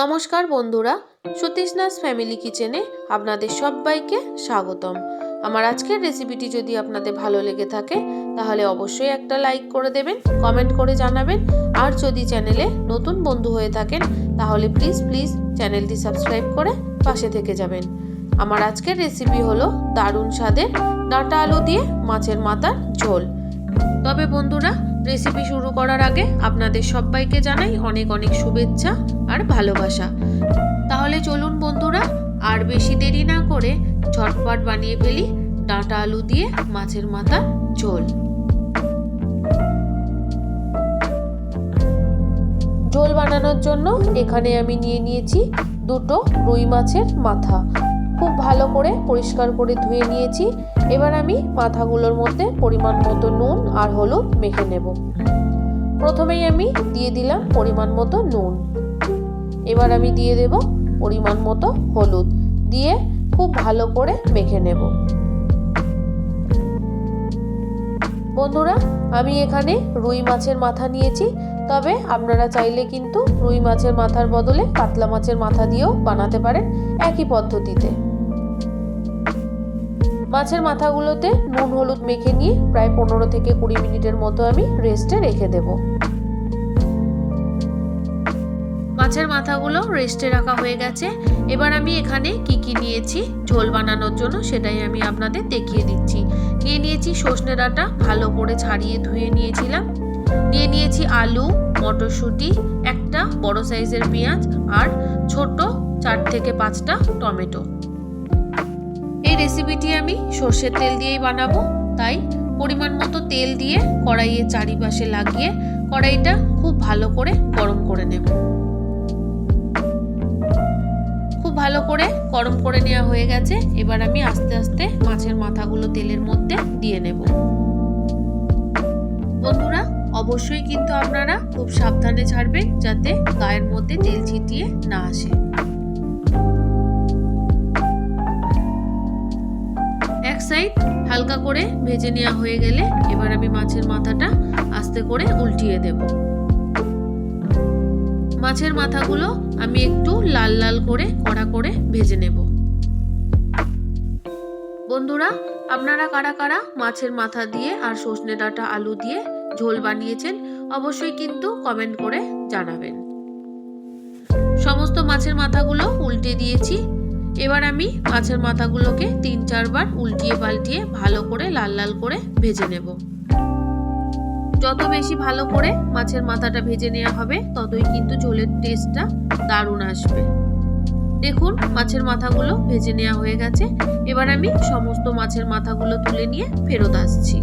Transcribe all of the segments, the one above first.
নমস্কার বন্ধুরা, সুতৃষ্ণাস ফ্যামিলি কিচেনে আপনাদের সবাইকে স্বাগতম। আমার আজকের রেসিপিটি যদি আপনাদের ভালো লেগে থাকে তাহলে অবশ্যই একটা লাইক করে দেবেন, কমেন্ট করে জানাবেন। আর যদি চ্যানেলে নতুন বন্ধু হয়ে থাকেন তাহলে প্লিজ চ্যানেলটি সাবস্ক্রাইব করে পাশে থেকে যাবেন। আমার আজকের রেসিপি হলো দারুণ স্বাদের ডাঁটা আলু দিয়ে মাছের মাথার ঝোল। তবে বন্ধুরা, রেসিপি শুরু করার আগে আপনাদের সবাইকে জানাই অনেক অনেক শুভেচ্ছা আর ভালোবাসা। তাহলে চলুন বন্ধুরা, আর বেশি দেরি না করে ঝটপট বানিয়ে ফেলি ডাঁটা আলু দিয়ে মাছের মাথার ঝোল। ঝোল বানানোর জন্য এখানে আমি নিয়ে নিয়েছি দুটো রুই মাছের মাথা। খুব ভালো করে পরিষ্কার করে ধুয়ে নিয়েছি। এবার আমি মাথাগুলোর মধ্যে পরিমাণ মতো নুন আর হলুদ মেখে নেব। প্রথমেই আমি দিয়ে দিলাম পরিমাণ মতো নুন। এবার আমি দিয়ে দেব পরিমাণ মতো হলুদ, দিয়ে খুব ভালো করে মেখে নেব। বন্ধুরা, আমি এখানে রুই মাছের মাথা নিয়েছি, তবে আপনারা চাইলে কিন্তু রুই মাছের মাথার বদলে কাতলা মাছের মাথা দিয়েও বানাতে পারেন একই পদ্ধতিতে। মাছের মাথাগুলোতে নুন হলুদ মেখে নিয়ে প্রায় 15 থেকে 20 মিনিটের মতো আমি রেস্টে রেখে দেব। মাছের মাথাগুলো রেস্টে রাখা হয়ে গেছে। এবার আমি এখানে কি নিয়েছি ঝোল বানানোর জন্য সেটাই আমি আপনাদের দেখিয়ে দিচ্ছি। নিয়ে নিয়েছি সজনে ডাঁটা, ভালো করে ছাড়িয়ে ধুয়ে নিয়েছিলাম। নিয়ে নিয়েছি আলু, মটরশুঁটি, একটা বড় সাইজের পেঁয়াজ আর ছোট 4 থেকে 5টা টমেটো। এই রেসিপিটি আমি সর্ষের তেল দিয়েই বানাবো, তাই পরিমাণ মতো তেল দিয়ে কড়াইয়ের চারিপাশে লাগিয়ে কড়াইটা খুব ভালো করে গরম করে নেব। খুব ভালো করে গরম করে নেওয়া হয়ে গেছে। এবার আমি আস্তে আস্তে মাছের মাথাগুলো তেলের মধ্যে দিয়ে নেব। বন্ধুরা, অবশ্যই কিন্তু আপনারা খুব সাবধানে ছাড়বেন যাতে গায়ের মধ্যে তেল ছিটিয়ে না আসে। এক সাইড হালকা করে ভেজে নেওয়া হয়ে গেলে এবার আমি মাছের মাথাটা আস্তে করে উল্টিয়ে দেব। মাছের মাথাগুলো আমি একটু লাল লাল করে কড়া করে ভেজে নেব। বন্ধুরা, আপনারা কারা কারা মাছের মাথা দিয়ে আর সজনে ডাঁটা আলু দিয়ে ঝোল বানিয়েছেন অবশ্যই কিন্তু কমেন্ট করে জানাবেন। সমস্ত মাছের মাথাগুলো উল্টে দিয়েছি। এবার আমি মাছের মাথাগুলোকে 3-4 বার উল্টিয়ে পাল্টিয়ে ভালো করে লাল লাল করে ভেজে নেব। যত বেশি ভালো করে মাছের মাথাটা ভেজে নেওয়া হবে ততই কিন্তু ঝোলের টেস্টটা দারুণ আসবে। দেখুন, মাছের মাথাগুলো ভেজে নেওয়া হয়ে গেছে। এবার আমি সমস্ত মাছের মাথাগুলো তুলে নিয়ে ফেরত আসছি।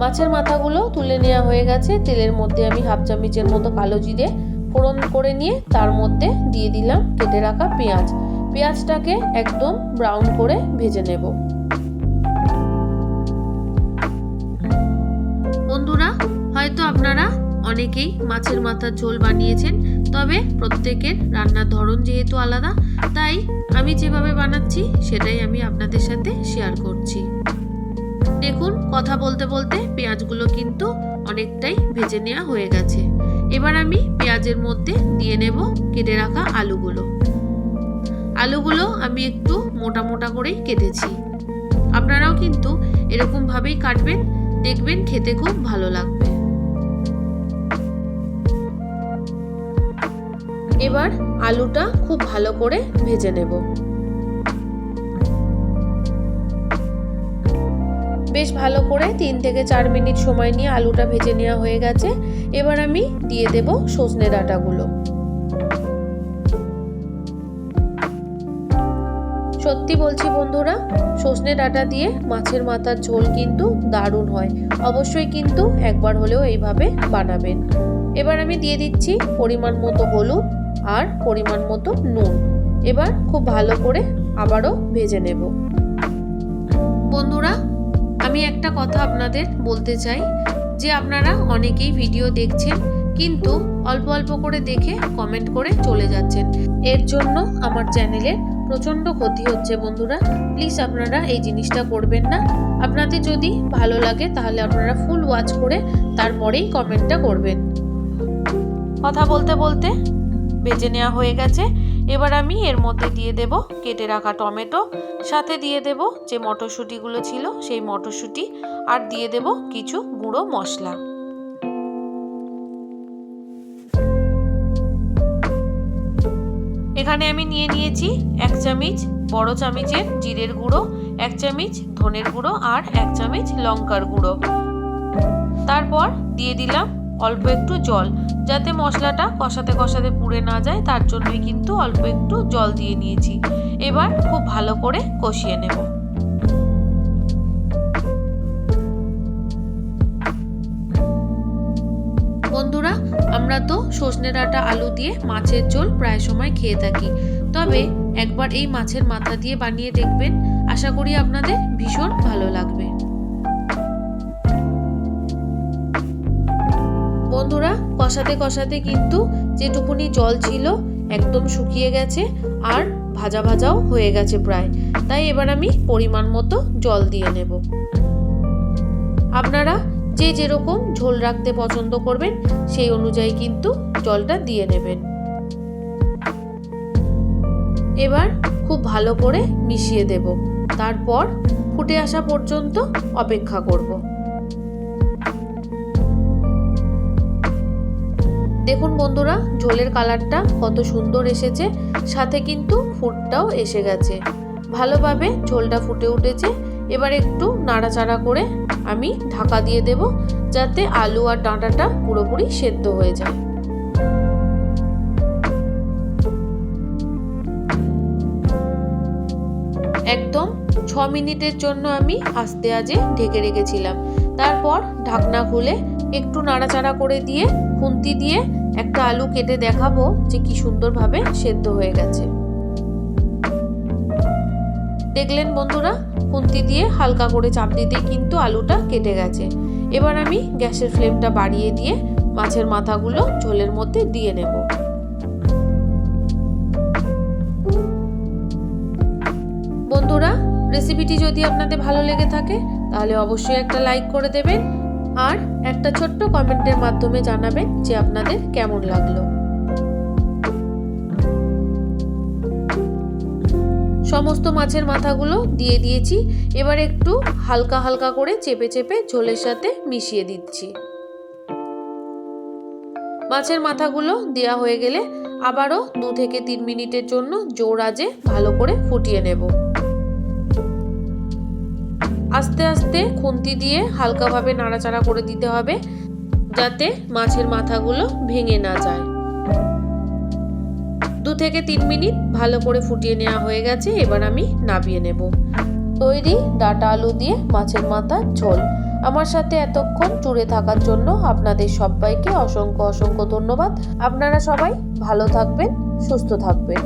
মাছের মাথাগুলো তুলে নেওয়া হয়ে গেছে। তেলের মধ্যে আমি 1/2 চামচের মতো কালো জিরে ফোড়ন করে নিয়ে তার মধ্যে দিয়ে দিলাম কেটে রাখা পেঁয়াজ। পেঁয়াজটাকে একদম ব্রাউন করে ভেজে নেব। বন্ধুরা, হয়তো আপনারা অনেকেই মাছের মাথার ঝোল বানিয়েছেন, তবে প্রত্যেকের রান্নার ধরন যেহেতু আলাদা, তাই আমি যেভাবে বানাচ্ছি সেটাই আমি আপনাদের সাথে শেয়ার করছি। দেখুন, কথা বলতে বলতে পেঁয়াজগুলো কিন্তু অনেকটাই ভেজে নেওয়া হয়ে গেছে। এবার আমি পেঁয়াজের মধ্যে দিয়ে নেব কেটে রাখা আলুগুলো। আলুগুলো আমি একটু মোটা মোটা করেই কেটেছি। আপনারাও কিন্তু এরকম ভাবেই কাটবেন, দেখবেন খেতে খুব ভালো লাগবে। এবার আলুটা খুব ভালো করে ভেজে নেব। বেশ ভালো করে 3 থেকে 4 মিনিট সময় নিয়ে আলুটা ভেজে নেওয়া হয়ে গেছে। এবার আমি দিয়ে দেব সজনে ডাঁটাগুলো। সত্যি বলছি বন্ধুরা, সজনে ডাঁটা দিয়ে মাছের মাথার ঝোল কিন্তু দারুণ হয়। অবশ্যই কিন্তু একবার হলেও এইভাবে বানাবেন। এবার আমি দিয়ে দিচ্ছি পরিমাণ মতো হলুদ আর পরিমাণ মতো নুন। এবার খুব ভালো করে আবারও ভেজে নেব। বন্ধুরা, আমি একটা কথা আপনাদের বলতে চাই যে আপনারা অনেকেই ভিডিও দেখছেন কিন্তু অল্প অল্প করে দেখে কমেন্ট করে চলে যাচ্ছেন। এর জন্য আমার চ্যানেলের প্রচণ্ড ক্ষতি হচ্ছে বন্ধুরা। প্লিজ আপনারা এই জিনিসটা করবেন না। আপনাদের যদি ভালো লাগে তাহলে আপনারা ফুল ওয়াচ করে তারপরেই কমেন্টটা করবেন। কথা বলতে বলতে ভেজে নেওয়া হয়ে গেছে। এবার আমি এর মধ্যে দিয়ে দেব কেটে রাখা টমেটো, সাথে দিয়ে দেব যে মটরশুঁটিগুলো ছিল সেই মটরশুঁটি, আর দিয়ে দেব কিছু গুঁড়ো মশলা। এখানে আমি নিয়ে নিয়েছি 1 চামচ বড় চামচের জিরের গুঁড়ো, 1 চামচ ধনের গুঁড়ো আর 1 চামচ লঙ্কার গুঁড়ো। তারপর দিয়ে দিলাম অল্প একটু জল, যাতে মশলাটা কষাতে কষাতে পুড়ে না যায়, তার জন্যই কিন্তু অল্প একটু জল দিয়ে নিয়েছি। এবার খুব ভালো করে কষিয়ে নেব। বন্ধুরা, আমরা তো সজনে ডাঁটা আলু দিয়ে মাছের ঝোল প্রায় সময় খেয়ে থাকি, তবে একবার এই মাছের মাথা দিয়ে বানিয়ে দেখবেন, আশা করি আপনাদের ভীষণ ভালো লাগবে। বন্ধুরা, কষাতে কষাতে কিন্তু যেটুকুনি জল ছিল একদম শুকিয়ে গেছে আর ভাজা ভাজাও হয়ে গেছে প্রায়। তাই এবার আমি পরিমাণ মতো জল দিয়ে নেব। আপনারা যে যেরকম ঝোল রাখতে পছন্দ করবেন সেই অনুযায়ী কিন্তু জলটা দিয়ে নেবেন। এবার খুব ভালো করে মিশিয়ে দেব, তারপর ফুটে আসা পর্যন্ত অপেক্ষা করব। দেখুন বন্ধুরা, ঝোলের কালারটা কত সুন্দর এসেছে, সাথে কিন্তু ফুটটাও এসে গেছে। ভালোভাবে ঝোলটা ফুটে উঠেছে। এবার একটু নাড়াচাড়া করে আমি ঢাকা দিয়ে দেব, যাতে আলু আর ডাঁটাটা পুরোপুরি সেদ্ধ হয়ে যায়। একদম 6 মিনিটের জন্য আমি আস্তে আজে ঢেকে রেখেছিলাম। তারপর ঢাকনা খুলে একটু নাড়াচাড়া করে দিয়ে খুন্তি দিয়ে একটা আলু কেটে দেখাবো যে কি সুন্দরভাবে সেদ্ধ হয়ে গেছে। দেখলেন বন্ধুরা, খুন্তি দিয়ে হালকা করে চাপ দিতেই কিন্তু আলুটা কেটে গেছে। এবার আমি গ্যাসের ফ্লেমটা বাড়িয়ে দিয়ে মাছের মাথাগুলো ঝোলের মধ্যে দিয়ে নেব। বন্ধুরা, রেসিপিটি যদি আপনাদের ভালো লেগে থাকে তাহলে অবশ্যই একটা লাইক করে দেবেন আর একটা ছোট্ট কমেন্টের মাধ্যমে জানাবেন যে আপনাদের কেমন লাগলো। সমস্ত মাছের মাথাগুলো দিয়ে দিয়েছি। এবার একটু হালকা হালকা করে চেপে চেপে ঝোলের সাথে মিশিয়ে দিচ্ছি। মাছের মাথাগুলো দেওয়া হয়ে গেলে আবারও 2 থেকে 3 মিনিটের জন্য জোর আঁচে ভালো করে ফুটিয়ে নেব। আস্তে আস্তে খুন্তি দিয়ে হালকাভাবে নাড়াচাড়া করে দিতে হবে, যাতে মাছের মাথাগুলো ভেঙে না যায়। 2 থেকে 3 মিনিট ভালো করে ফুটিয়ে নেওয়া হয়ে গেছে। এবার আমি নামিয়ে নেব। তৈরি ডাঁটা আলু দিয়ে মাছের মাথার ঝোল। আমার সাথে এতক্ষণ জুড়ে থাকার জন্য আপনাদের সবাইকে অসংখ্য অসংখ্য ধন্যবাদ। আপনারা সবাই ভালো থাকবেন, সুস্থ থাকবেন।